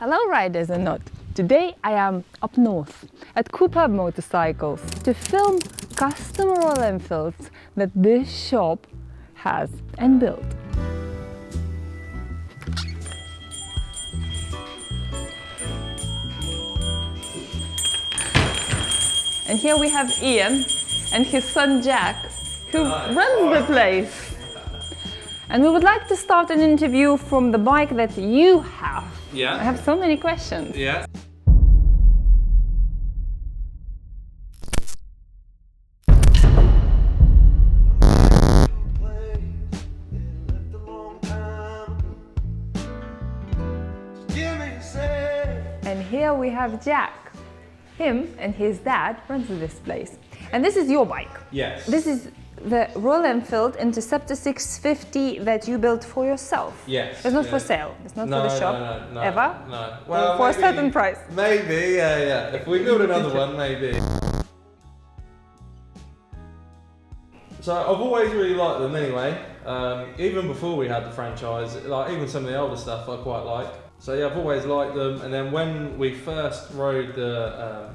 Hello riders and not. Today I am up north at Cooperb Motorcycles to film custom Royal Enfields that this shop has and built. And here we have Ian and his son Jack, who runs the place. And we would like to start an interview from the bike that you have. Yeah. I have so many questions. Yeah. And here we have Jack. Him and his dad runs this place. And this is your bike. Yes. This is the Royal Enfield Interceptor 650 that you built for yourself. Yes. It's not for sale. It's not for the shop. No, ever? No. Well, for maybe, a certain price. Maybe, yeah. If we build another one, maybe. So I've always really liked them anyway. Even before we had the franchise, like even some of the older stuff I quite like. So yeah, I've always liked them. And then when we first rode the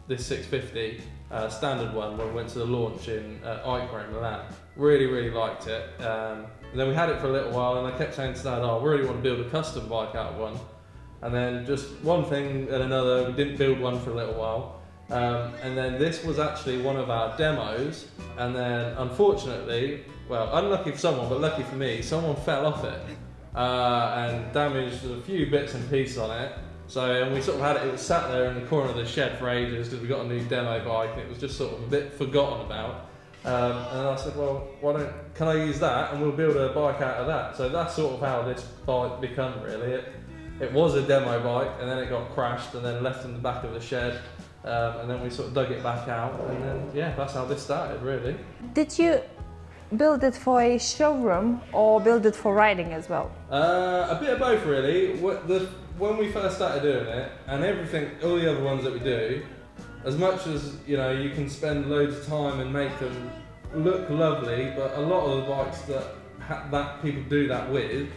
this 650 standard one, when we went to the launch in Iceland in Milan, really liked it. And then we had it for a little while, and I kept saying to Dad, "Oh, I really want to build a custom bike out of one." And then just one thing and another, we didn't build one for a little while. And then this was actually one of our demos, and then unfortunately, well, unlucky for someone, but lucky for me, someone fell off it and damaged a few bits and pieces on it. So, and we sort of had it was sat there in the corner of the shed for ages because we got a new demo bike and it was just sort of a bit forgotten about. And I said, well, can I use that and we'll build a bike out of that? So that's sort of how this bike became really. It was a demo bike and then it got crashed and then left in the back of the shed. And then we sort of dug it back out and then, yeah, that's how this started really. Did you build it for a showroom or build it for riding as well? A bit of both really. When we first started doing it, and everything, all the other ones that we do, as much as you know, you can spend loads of time and make them look lovely, but a lot of the bikes that people do that with,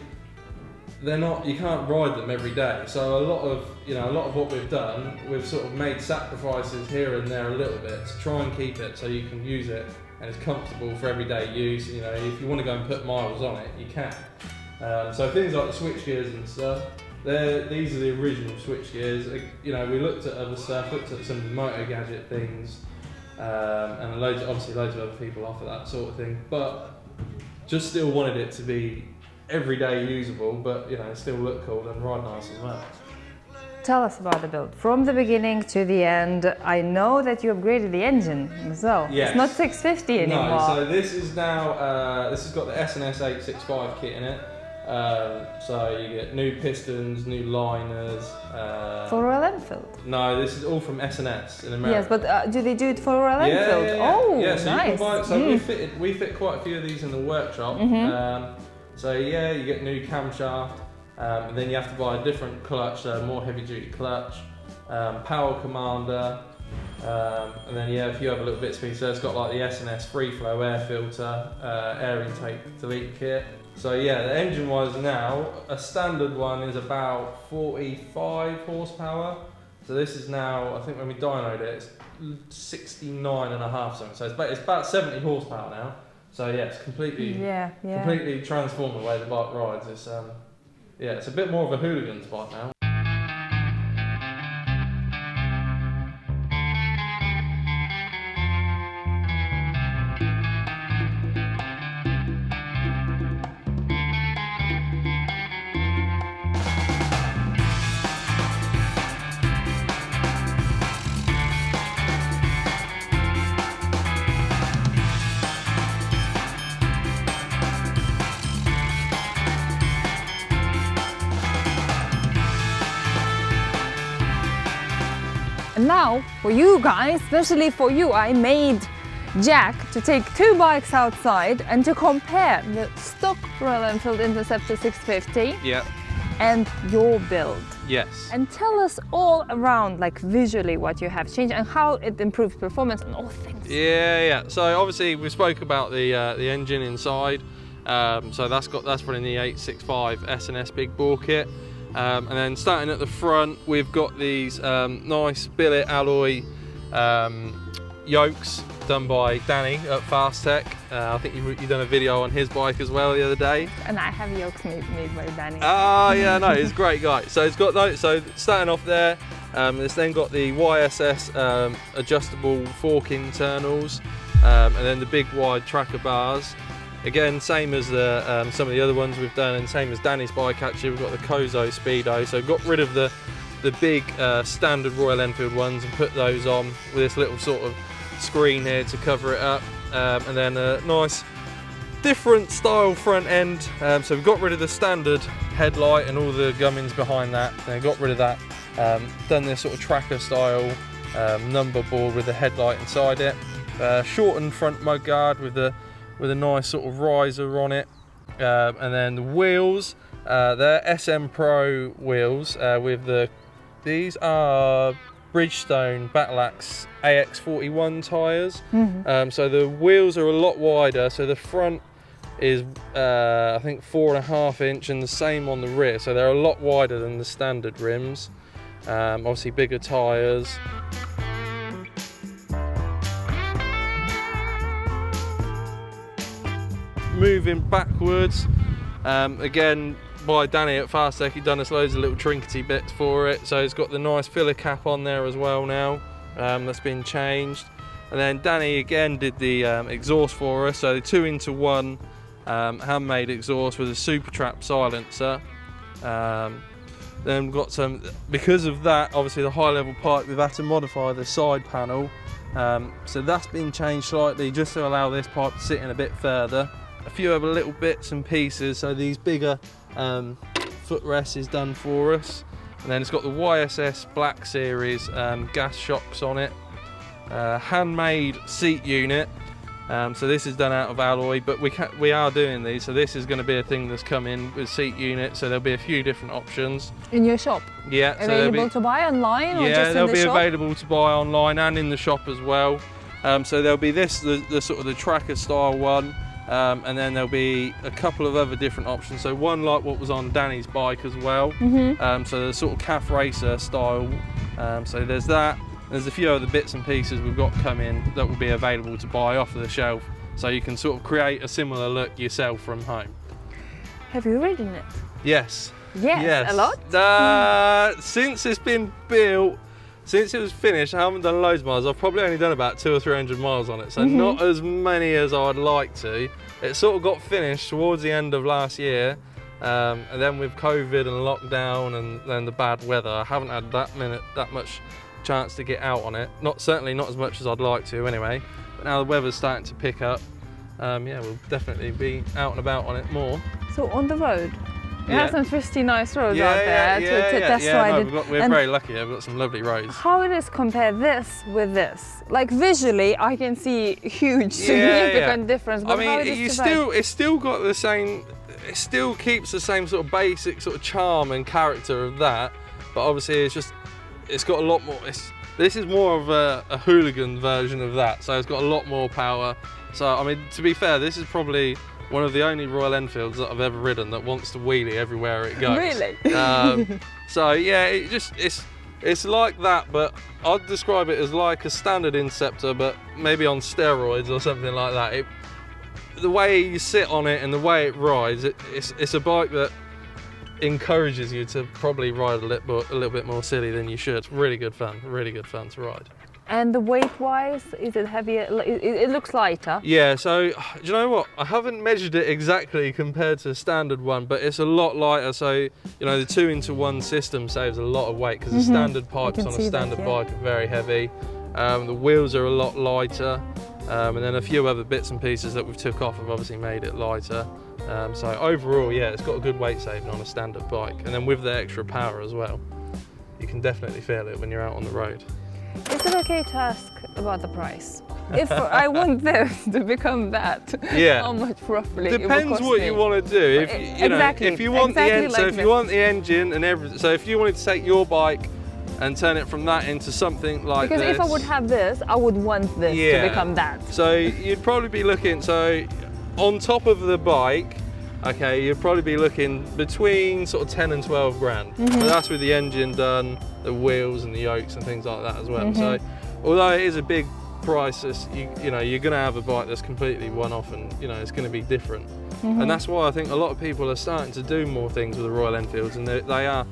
they're not. You can't ride them every day. So a lot of what we've done, we've sort of made sacrifices here and there a little bit to try and keep it so you can use it and it's comfortable for everyday use. You know, if you want to go and put miles on it, you can. So things like the switch gears and stuff. These are the original switch gears. You know, we looked at other stuff, looked at some motor gadget things, and obviously loads of other people offer that sort of thing. But just still wanted it to be everyday usable, but you know, still look cool and ride nice as well. Tell us about the build from the beginning to the end. I know that you upgraded the engine as well. Yes. It's not 650 anymore. No, so this is now this has got the S&S 865 kit in it. So you get new pistons, new liners. For Royal Enfield? No, this is all from S&S in America. Yes, but do they do it for Royal Enfield? Yeah. Oh, yeah, so nice. You can buy, so we fit quite a few of these in the workshop. So yeah, you get new camshaft, and then you have to buy a different clutch, a more heavy-duty clutch, power commander, and then yeah, a few other little bits and pieces. So it's got like the S&S free flow air filter, air intake delete kit. So yeah, the engine-wise now, a standard one is about 45 horsepower. So this is now, I think when we dynoed it, it's 69 and a half something. So it's about 70 horsepower now. So yeah, it's completely transformed the way the bike rides. It's it's a bit more of a hooligan's bike now. And now, for you guys, especially for you, I made Jack to take two bikes outside and to compare the stock Royal Enfield Interceptor 650 and your build. Yes. And tell us all around, like visually, what you have changed and how it improves performance and all things. Yeah. So obviously we spoke about the engine inside. So that's running the 865 S&S Big Bore kit. And then starting at the front, we've got these nice billet alloy yokes done by Danny at Fast Tech. I think you've done a video on his bike as well the other day. And I have yokes made by Danny. Oh yeah, no, he's a great guy. So it's got those. So starting off there, it's then got the YSS adjustable fork internals, and then the big wide tracker bars. Again, same as the some of the other ones we've done, and same as Danny's bike actually. We've got the Kozo Speedo. So got rid of the big standard Royal Enfield ones and put those on with this little sort of screen here to cover it up, and then a nice different style front end. So we've got rid of the standard headlight and all the gummings behind that, and got rid of that. Done this sort of tracker style number board with the headlight inside it. Shortened front mudguard with a nice sort of riser on it, and then the wheels, they're SM Pro wheels with these are Bridgestone Battle Axe AX41 tyres. So the wheels are a lot wider, so the front is I think 4.5 inch and the same on the rear, so they're a lot wider than the standard rims. Obviously bigger tyres. Moving backwards, again by Danny at Fast Tech, he's done us loads of little trinkety bits for it. So it's got the nice filler cap on there as well now, that's been changed. And then Danny again did the exhaust for us, so the 2-in-1 handmade exhaust with a Super Trap silencer. Then we've got some, because of that, obviously the high level pipe, we've had to modify the side panel. So that's been changed slightly just to allow this pipe to sit in a bit further. A few other little bits and pieces, so these bigger footrest is done for us, and then it's got the YSS Black Series gas shocks on it, handmade seat unit. So this is done out of alloy, but we are doing these, so this is going to be a thing that's come in with seat unit, so there'll be a few different options in your shop. Yeah, available to buy online, or just in the shop? Yeah, they'll be available to buy online and in the shop as well. So there'll be this, the sort of the tracker style one. And then there'll be a couple of other different options. So one like what was on Danny's bike as well. So the sort of calf racer style. So there's that. There's a few other bits and pieces we've got coming that will be available to buy off of the shelf. So you can sort of create a similar look yourself from home. Have you ridden it? Yes. Yes. A lot? Since it's been built, since it was finished, I haven't done loads of miles. I've probably only done about 200 or 300 miles on it, so not as many as I'd like to. It sort of got finished towards the end of last year, and then with COVID and lockdown and then the bad weather, I haven't had that much chance to get out on it. Certainly not as much as I'd like to anyway. But now the weather's starting to pick up, yeah, we'll definitely be out and about on it more. So on the road? You have some twisty, nice roads out there to test ride it. We're very lucky. We've got some lovely roads. How it is compare this with this? Like visually, I can see huge, significant difference. But I mean, it's still got the same. It still keeps the same sort of basic sort of charm and character of that. But obviously, it's got a lot more. This is more of a hooligan version of that. So it's got a lot more power. So I mean, to be fair, this is probably one of the only Royal Enfields that I've ever ridden that wants to wheelie everywhere it goes. Really? So yeah, it's like that, but I'd describe it as like a standard Interceptor, but maybe on steroids or something like that. The way you sit on it and the way it rides, it's a bike that encourages you to probably ride a little bit more silly than you should. Really good fun to ride. And the weight-wise, is it heavier? It looks lighter. Yeah, so do you know what? I haven't measured it exactly compared to the standard one, but it's a lot lighter. So, you know, the 2-in-1 system saves a lot of weight because the standard pipes on a standard bike are very heavy. The wheels are a lot lighter, and then a few other bits and pieces that we've took off have obviously made it lighter. So overall, yeah, it's got a good weight saving on a standard bike, and then with the extra power as well, you can definitely feel it when you're out on the road. Is it okay to ask about the price? If I want this to become that, how much roughly depends it will cost what me? you want to do. If you know, if you want if you want the engine and everything, so if you wanted to take your bike and turn it from that into something like this. Because if I would have this, I would want this to become that. So you'd probably be looking, so on top of the bike, okay, you'd probably be looking between sort of 10 and 12 grand. But that's with the engine done, the wheels and the yokes and things like that as well. So although it is a big price, you know, you're going to have a bike that's completely one-off, and you know, it's going to be different. And that's why I think a lot of people are starting to do more things with the Royal Enfields, and they are,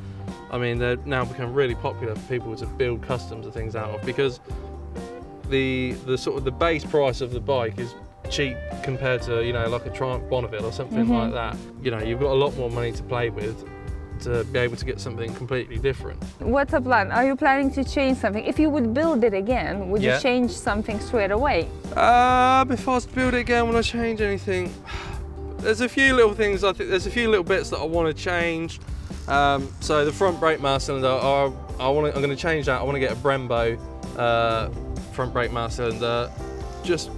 I mean, they're now become really popular for people to build customs and things out of, because the sort of the base price of the bike is cheap compared to, you know, like a Triumph Bonneville or something like that. You know, you've got a lot more money to play with to be able to get something completely different. What's the plan? Are you planning to change something? If you would build it again, would you change something straight away? If I was to build it again, would I change anything? There's a few little things, I think there's a few little bits that I want to change. So the front brake mass cylinder, I'm going to change that. I want to get a Brembo front brake mass cylinder, just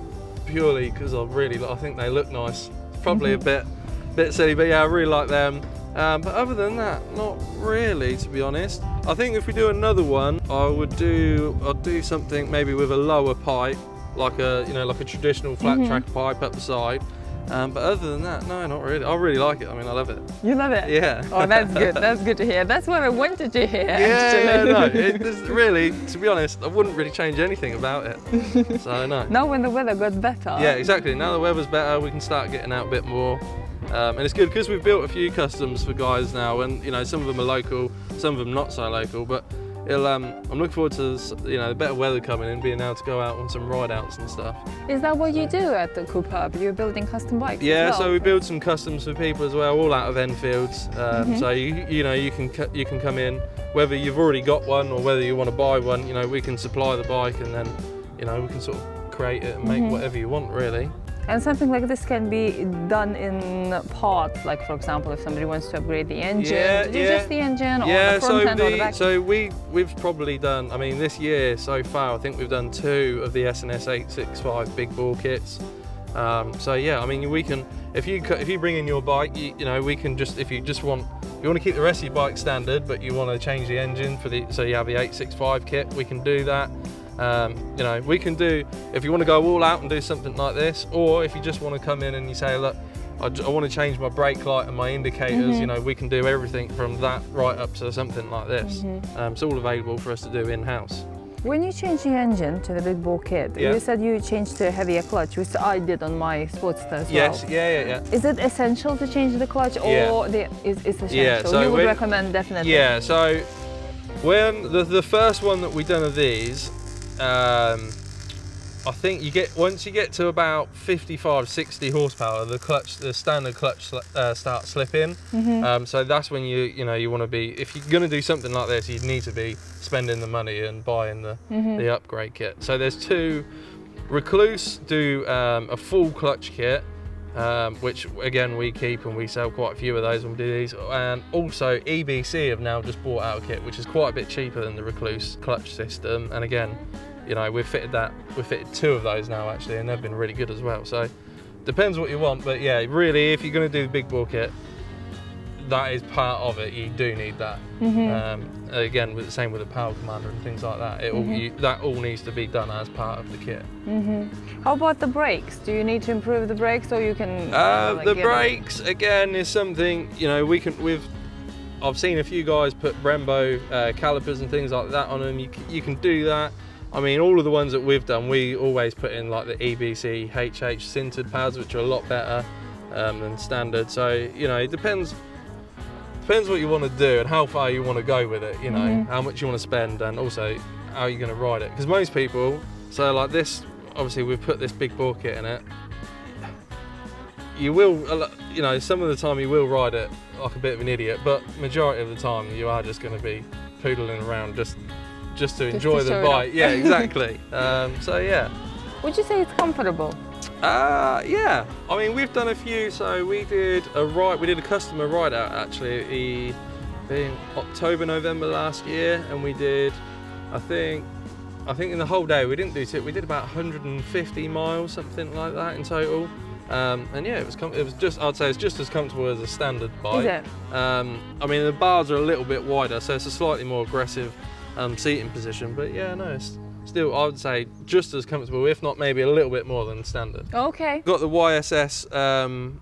purely because I think they look nice. Probably a bit silly, but yeah, I really like them. But other than that, not really, to be honest. I think if we do another one, I'll do something maybe with a lower pipe, like a, you know, like a traditional flat track pipe up the side. But other than that, no, not really. I really like it. I mean, I love it. You love it? Yeah. Oh, that's good. That's good to hear. That's what I wanted to hear. Yeah, no. It's really, to be honest, I wouldn't really change anything about it. So no. Now when the weather got better. Yeah, exactly. Now the weather's better, we can start getting out a bit more. And it's good because we've built a few customs for guys now, and you know, some of them are local, some of them not so local. But I'm looking forward to, you know, the better weather coming in, being able to go out on some ride outs and stuff. Is that what you do at the Cooperb? You're building custom bikes? Yeah, as well? so we build some customs for people as well, all out of Enfields. So you know, you can come in, whether you've already got one or whether you want to buy one. You know, we can supply the bike, and then, you know, we can sort of create it and make whatever you want, really. And something like this can be done in parts, like for example, if somebody wants to upgrade the engine, just the engine or the front end or the back? So we've probably done, I mean, this year so far, I think we've done 2 of the S&S 865 Big Bore kits. So yeah, I mean, we can, if you bring in your bike, you know, we can just, if you want to keep the rest of your bike standard, but you want to change the engine so you have the 865 kit, we can do that. You know, we can do, if you want to go all out and do something like this, or if you just want to come in and you say, look, I want to change my brake light and my indicators, you know, we can do everything from that right up to something like this. It's all available for us to do in-house. When you change the engine to the Big Bore kit, you said you changed to a heavier clutch, which I did on my Sportster as well. Yes, yeah. Is it essential to change the clutch, or it's essential? Yeah, so you would recommend definitely? Yeah, so when the first one that we done of these, I think once you get to about 55-60 horsepower, the standard clutch starts slipping. So that's when you want to be, if you're going to do something like this, you need to be spending the money and buying the upgrade kit. So there's 2. Recluse do a full clutch kit, which again we keep, and we sell quite a few of those when we do these. And also EBC have now just brought out a kit which is quite a bit cheaper than the Recluse clutch system, and again, you know, we've fitted 2 of those now actually, and they've been really good as well. So depends what you want, but yeah, really, if you're going to do the Big Bore kit, that is part of it. You do need that. Again, the same with the power commander and things like that. That all needs to be done as part of the kit. How about the brakes? Do you need to improve the brakes, or you can? The brakes again is something, you know, I've seen a few guys put Brembo calipers and things like that on them. You can do that. I mean, all of the ones that we've done, we always put in like the EBC HH sintered pads, which are a lot better than standard. So, you know, it depends what you want to do and how far you want to go with it, you know, how much you want to spend, and also how you're going to ride it. Because most people, so like this, obviously we've put this Big Bore kit in it, you will, you know, some of the time you will ride it like a bit of an idiot, but majority of the time you are just going to be poodling around just to enjoy the bike. Yeah, exactly. So yeah. Would you say it's comfortable? Yeah. I mean, we've done a few. So we did a customer ride out actually in October, November last year, and we did, I think in the whole day we didn't do it. We did about 150 miles, something like that in total. And yeah, it was just, I'd say it's just as comfortable as a standard bike. Is it? I mean, the bars are a little bit wider, so it's a slightly more aggressive seating position, but yeah, no, still, I would say, just as comfortable, if not maybe a little bit more than standard. Okay. Got the YSS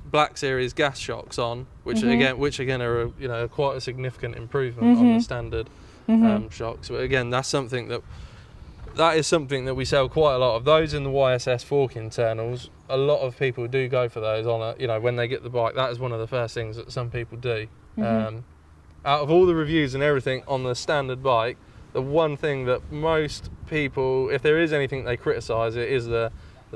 Black Series gas shocks on, which again are quite a significant improvement on the standard shocks. But again, that is something that we sell quite a lot of. Those in the YSS fork internals, a lot of people do go for those on when they get the bike. That is one of the first things that some people do. Out of all the reviews and everything on the standard bike, the one thing that most people, if there is anything they criticise, it is the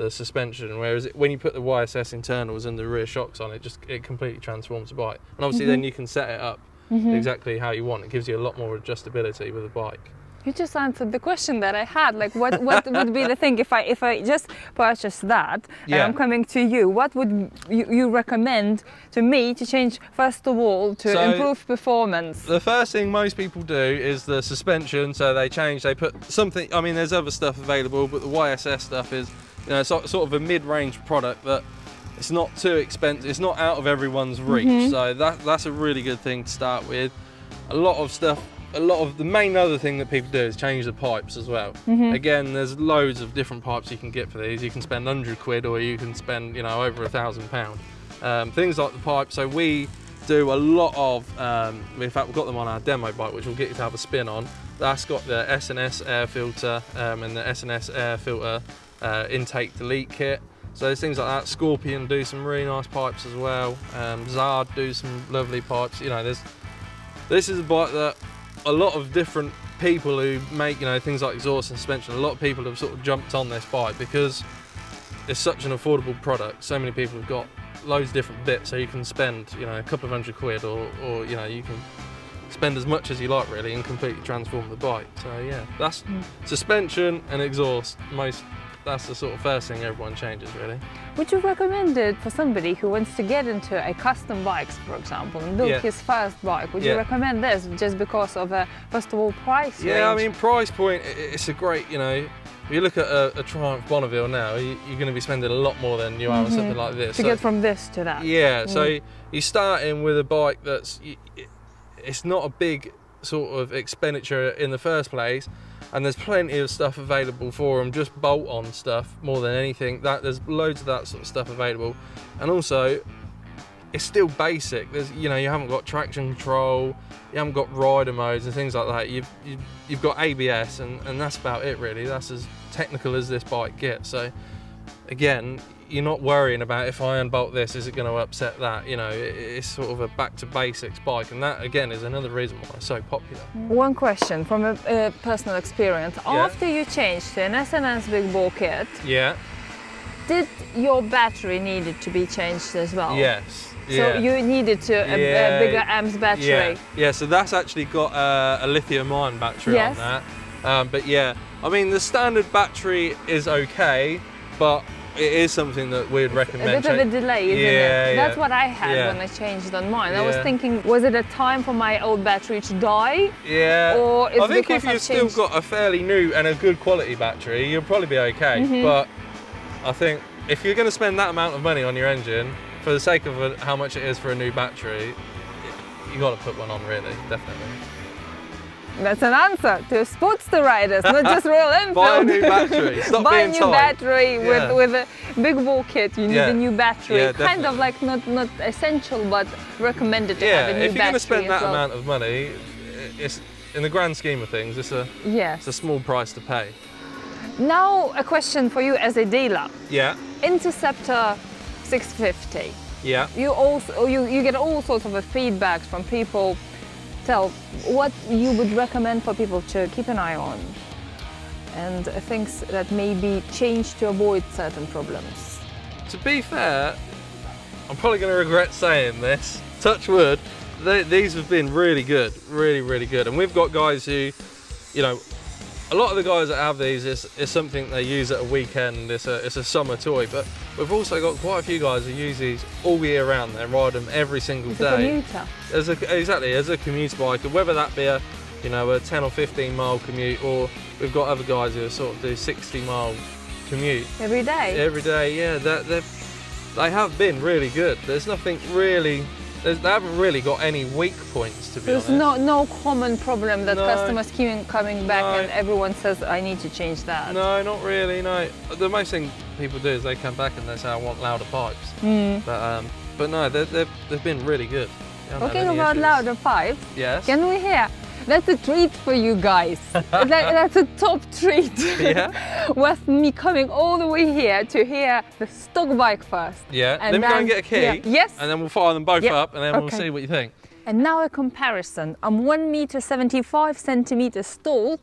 suspension. Whereas when you put the YSS internals and the rear shocks on, it completely transforms the bike. And obviously then you can set it up exactly how you want. It gives you a lot more adjustability with the bike. You just answered the question that I had. Like, what would be the thing if I just purchase that and I'm coming to you? What would you recommend to me to change first of all to improve performance? The first thing most people do is the suspension. So they put something. I mean, there's other stuff available, but the YSS stuff is sort of a mid-range product that it's not too expensive. It's not out of everyone's reach. So that's a really good thing to start with. A lot of the main other thing that people do is change the pipes as well. Again, there's loads of different pipes you can get for these. You can spend £100 or you can spend over £1,000. Things like the pipe. So we do a lot of. In fact, we've got them on our demo bike, which we'll get you to have a spin on. That's got the S&S air filter and the S&S air filter intake delete kit. So there's things like that. Scorpion do some really nice pipes as well. Zard do some lovely pipes. This is a bike that a lot of different people who make things like exhaust and suspension, a lot of people have sort of jumped on this bike because it's such an affordable product. So many people have got loads of different bits, so you can spend a couple of £100 or you can spend as much as you like really and completely transform the bike. So yeah, that's suspension and exhaust. That's the sort of first thing everyone changes really. Would you recommend it for somebody who wants to get into a custom bikes, for example, and build his first bike? Would you recommend this just because of first of all, price range? I mean, price point, it's a great, if you look at a Triumph Bonneville now, you're going to be spending a lot more than you are on something like this. To get from this to that. Yeah, so you start in with a bike it's not a big sort of expenditure in the first place, and there's plenty of stuff available for them, just bolt-on stuff more than anything. There's loads of that sort of stuff available, and also it's still basic. There's you haven't got traction control, you haven't got rider modes and things like that. You've got ABS, and that's about it really. That's as technical as this bike gets. So again, you're not worrying about if I unbolt this, is it going to upset that? It's sort of a back to basics bike, and that again is another reason why it's so popular. One question from a personal experience. After you changed to an S&S Big Bore kit, did your battery needed to be changed as well? Yes. So you needed a bigger amps battery? Yeah, so that's actually got a lithium-ion battery on that. But yeah, I mean the standard battery is okay, but it is something that we'd recommend. A bit of a delay, isn't it? That's what I had when I changed on mine. I was thinking, was it a time for my old battery to die? Yeah. Or I think if you've still got a fairly new and a good quality battery, you'll probably be okay. But I think if you're going to spend that amount of money on your engine, for the sake of how much it is for a new battery, you got to put one on really, definitely. That's an answer to Sportster riders, not just Royal Enfield. Buy a new battery. Stop Buy being a new tight. battery with a Big Bore kit. You need a new battery. Yeah, kind of like not essential, but recommended to have a new battery. If you're going to spend that amount of money, it's in the grand scheme of things, it's a small price to pay. Now a question for you as a dealer. Yeah. Interceptor 650. Yeah. You get all sorts of feedbacks from people. Tell what you would recommend for people to keep an eye on and things that may be changed to avoid certain problems. To be fair, I'm probably going to regret saying this, touch wood, these have been really good, really good. And we've got guys who, a lot of the guys that have these is something they use at a weekend, it's a summer toy, but we've also got quite a few guys who use these all year round. They ride them every single day. As a commuter bike, whether that be a 10 or 15 mile commute, or we've got other guys who sort of do 60-mile commute. Every day? Every day, yeah. They have been really good. There's nothing really they haven't really got any weak points, to be There's honest. no common problem that No. customers keep coming back No. and everyone says, I need to change that. No, not really, no. The most thing people do is they come back and they say, I want louder pipes. But no, they've been really good. They haven't had Talking any about issues. louder pipes, Yes. can we hear? That's a treat for you guys. That's a top treat. Yeah. With me coming all the way here to hear the stock bike first. Yeah, And let me go and then- get a key. yeah, yes. And then we'll fire them both Yeah, up and then we'll okay. see what you think. And now a comparison. I'm 1.75 meters tall.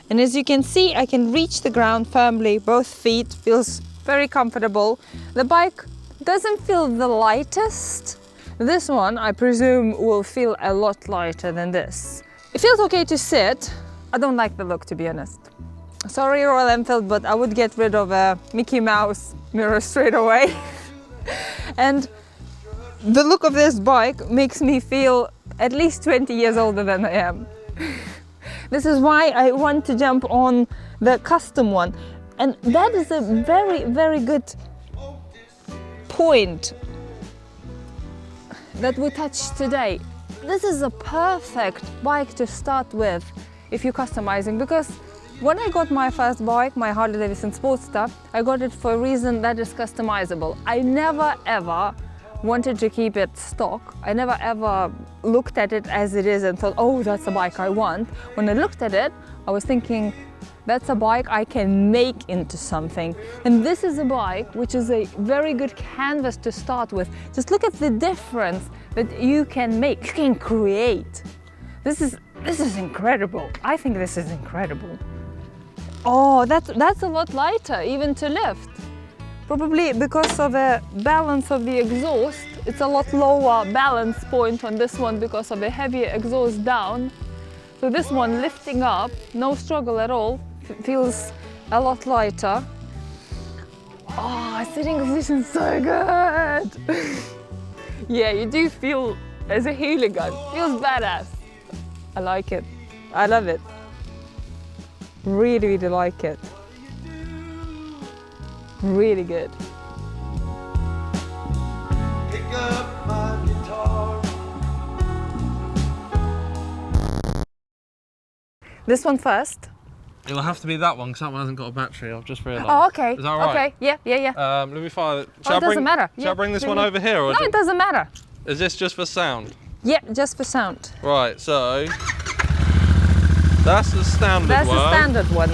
And as you can see, I can reach the ground firmly, both feet, feels very comfortable. The bike doesn't feel the lightest. This one, I presume, will feel a lot lighter than this. It feels okay to sit. I don't like the look, to be honest. Sorry, Royal Enfield, but I would get rid of a Mickey Mouse mirror straight away. And the look of this bike makes me feel at least 20 years older than I am. This is why I want to jump on the custom one. And that is a very, very good point that we touched today. This is a perfect bike to start with if you're customizing, because when I got my first bike, my Harley Davidson Sportster, I got it for a reason that is customizable. I never ever wanted to keep it stock. I never ever looked at it as it is and thought, oh, that's a bike I want. When I looked at it, I was thinking, that's a bike I can make into something. And this is a bike which is a very good canvas to start with. Just look at the difference that you can make, you can create. This is incredible. I think this is incredible. Oh, that's a lot lighter even to lift. Probably because of the balance of the exhaust. It's a lot lower balance point on this one because of the heavier exhaust down. So this one lifting up, no struggle at all, feels a lot lighter. Oh, sitting position so good. Yeah, you do feel as a hooligan, feels badass. I like it, I love it. Really, really like it. Really good. Pick up my guitar. This one first. It'll have to be that one because that one hasn't got a battery, I've just realised. Oh, okay. Is that right? Okay, yeah. Let me fire it. Oh, it doesn't matter. Shall I bring this one over here? Or No, it doesn't matter. is this just for sound? Yeah, just for sound. Right, so that's the standard That's one. the standard one.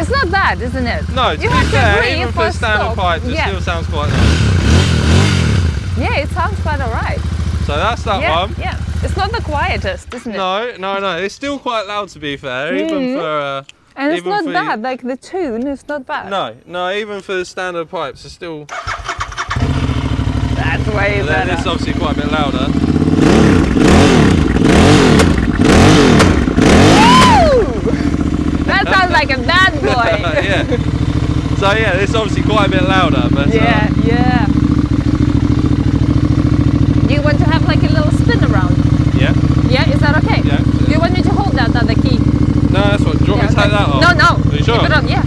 It's not bad, isn't it? No, to you be have to fair, agree even for for standard stock. pipes, it Yeah. still sounds quite nice. Yeah, it sounds quite alright. So that's that Yeah, one. yeah. It's not the quietest, isn't it? No. It's still quite loud, to be fair, even for. And it's even not for bad. Like the tune is not bad. No, even for the standard pipes, it's still. That's way Then better. it's obviously quite a bit louder. Woo! That sounds like a bad boy. Yeah. So yeah, it's obviously quite a bit louder, but. Yeah. Do you want to have like a little spin around? Yeah. Yeah, is that okay? Yeah. Do you want me to hold that other key? No, that's what. Do you want me to take that off? No. Are you sure? Keep it on, yeah.